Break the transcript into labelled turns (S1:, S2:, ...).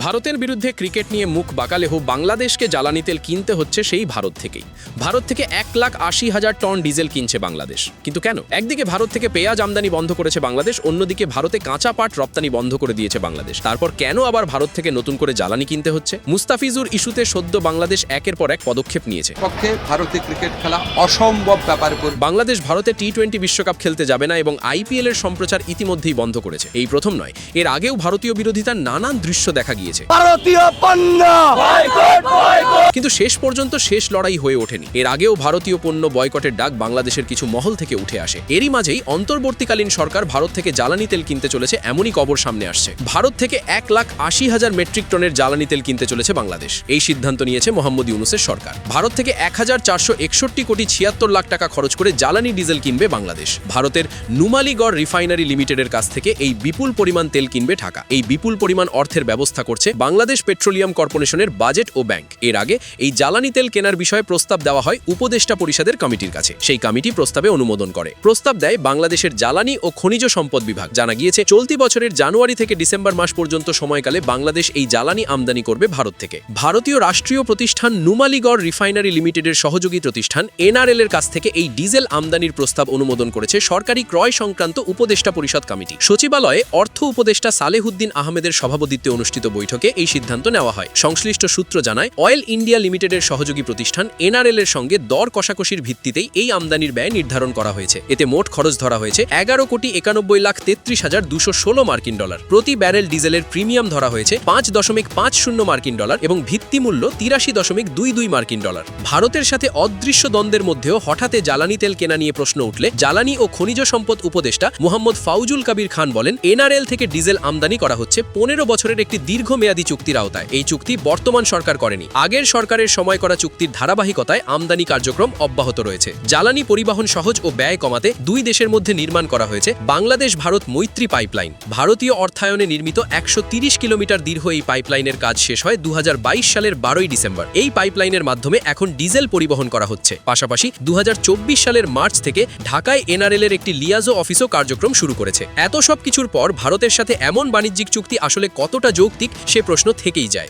S1: ভারতের বিরুদ্ধে ক্রিকেট নিয়ে মুখ বাঁকালেও বাংলাদেশকে জ্বালানি তেল কিনতে হচ্ছে সেই ভারত থেকেই। ভারত থেকে 1,80,000 টন ডিজেল কিনছে বাংলাদেশ। কিন্তু কেন? একদিকে ভারত থেকে পেঁয়াজ আমদানি বন্ধ করেছে বাংলাদেশ, অন্যদিকে ভারতে কাঁচা পাট রপ্তানি বন্ধ করে দিয়েছে বাংলাদেশ। তারপর কেন আবার ভারত থেকে নতুন করে জ্বালানি কিনতে হচ্ছে? মুস্তাফিজুর ইস্যুতে সদ্য বাংলাদেশ একের পর এক পদক্ষেপ নিয়েছে।
S2: পক্ষে ভারতে ক্রিকেট খেলা অসম্ভব ব্যাপার।
S1: বাংলাদেশ ভারতে টি-20 বিশ্বকাপ খেলতে যাবে না এবং আইপিএল এর সম্প্রচার ইতিমধ্যেই বন্ধ করেছে। এই প্রথম নয়, এর আগেও ভারতীয় বিরোধিতার নানান দৃশ্য দেখা গিয়েছে। কিন্তু শেষ পর্যন্ত শেষ লড়াই হয়ে ওঠেনি। এর আগেও ভারতীয় পণ্য বয়কটের ডাক বাংলাদেশের কিছু মহল থেকে উঠে আসে। এরই মাঝেই অন্তর্বর্তীকালীন সরকার ভারত থেকে জ্বালানি তেল কিনতে চলেছে এমনই খবর সামনে আসছে। ভারত থেকে 1,80,000 মেট্রিক টনের জ্বালানি তেল কিনতে চলেছে বাংলাদেশ। এই সিদ্ধান্ত নিয়েছে মোহাম্মদ ইউনূসের সরকার। ভারত থেকে 1,461 কোটি 76 লাখ টাকা খরচ করে জ্বালানি ডিজেল কিনবে বাংলাদেশ। ভারতের নুমালীগড় রিফাইনারি লিমিটেডের কাছ থেকে এই বিপুল পরিমাণ তেল কিনবে ঢাকা। এই বিপুল পরিমাণ অর্থের ব্যবস্থা করছে বাংলাদেশ পেট্রোলিয়াম কর্পোরেশনের বাজেট ও ব্যাংক। এর আগে এই জ্বালানি তেল কেনার বিষয়ে প্রস্তাব দেওয়া হয় উপদেষ্টা পরিষদের কমিটির কাছে। সেই কমিটি প্রস্তাবে অনুমোদন করে। প্রস্তাব দেয় বাংলাদেশের জ্বালানি ও খনিজ সম্পদ বিভাগ। জানা গিয়েছে চলতি বছরের জানুয়ারি থেকে ডিসেম্বর মাস পর্যন্ত সময়কালে বাংলাদেশ এই জ্বালানি আমদানি করবে ভারত থেকে। ভারতীয় রাষ্ট্রীয় প্রতিষ্ঠান নুমালীগড় রিফাইনারি লিমিটেডের সহযোগী প্রতিষ্ঠান এনআরএল এর কাছ থেকে এই ডিজেল আমদানির প্রস্তাব অনুমোদন করেছে সরকারি ক্রয় সংক্রান্ত উপদেষ্টা পরিষদ কমিটি। সচিবালয়ে অর্থ উপদেষ্টা সালেহুদ্দিন আহমেদের সভাপতিত্বে অনুষ্ঠিত বৈঠকে এই সিদ্ধান্ত নেওয়া হয়। সংশ্লিষ্ট সূত্র জানায়, অয়েল ইন্ডিয়া লিমিটেডের সহযোগী প্রতিষ্ঠান এনআরএল এর সঙ্গে দর কষাকষির ভিত্তিতেই এই আমদানির ব্যয় নির্ধারণ করা হয়েছে। এতে মোট খরচ ধরা হয়েছে 11,91,33,216 মার্কিন ডলার। প্রতি ব্যারেল ডিজেলের প্রিমিয়াম ধরা হয়েছে 5.50 মার্কিন ডলার এবং ভিত্তিমূল্য 83.22 মার্কিন ডলার। ভারতের সাথে অদৃশ্য দ্বন্দ্বের মধ্যেও হঠাৎ জ্বালানি তেল কেনা নিয়ে প্রশ্ন উঠলে জ্বালানি ও খনিজ সম্পদ উপদেষ্টা মোহাম্মদ ফাউজুল কবির খান বলেন, এনআরএল থেকে ডিজেল আমদানি করা হচ্ছে 15 বছরের একটি দীর্ঘমেয়াদী চুক্তির আওতায়। এই চুক্তি বর্তমান সরকার করেনি। আগের সরকারের সময় করা চুক্তির ধারাবাহিকতায় আমদানি কার্যক্রম অব্যাহত রয়েছে। জ্বালানি পরিবহন সহজ ও ব্যয় কমাতে দুই দেশের মধ্যে নির্মাণ করা হয়েছে বাংলাদেশ ভারত মৈত্রী পাইপলাইন। ভারতীয় অর্থায়নে নির্মিত 130 কিলোমিটার দীর্ঘ এই পাইপলাইনের কাজ শেষ হয় 2022 সালের 12 ডিসেম্বর। এই পাইপলাইনের মাধ্যমে এখন ডিজেল পরিবহন করা হচ্ছে। পাশাপাশি 2024 সালের মার্চ থেকে ঢাকায় এনআরএল এর একটি লিয়াজো অফিসও কার্যক্রম শুরু করেছে। এত সব কিছুর পর ভারতের সাথে এমন বাণিজ্যিক চুক্তি আসলে কতটা যৌক্তিক সে প্রশ্ন থেকেই যায়।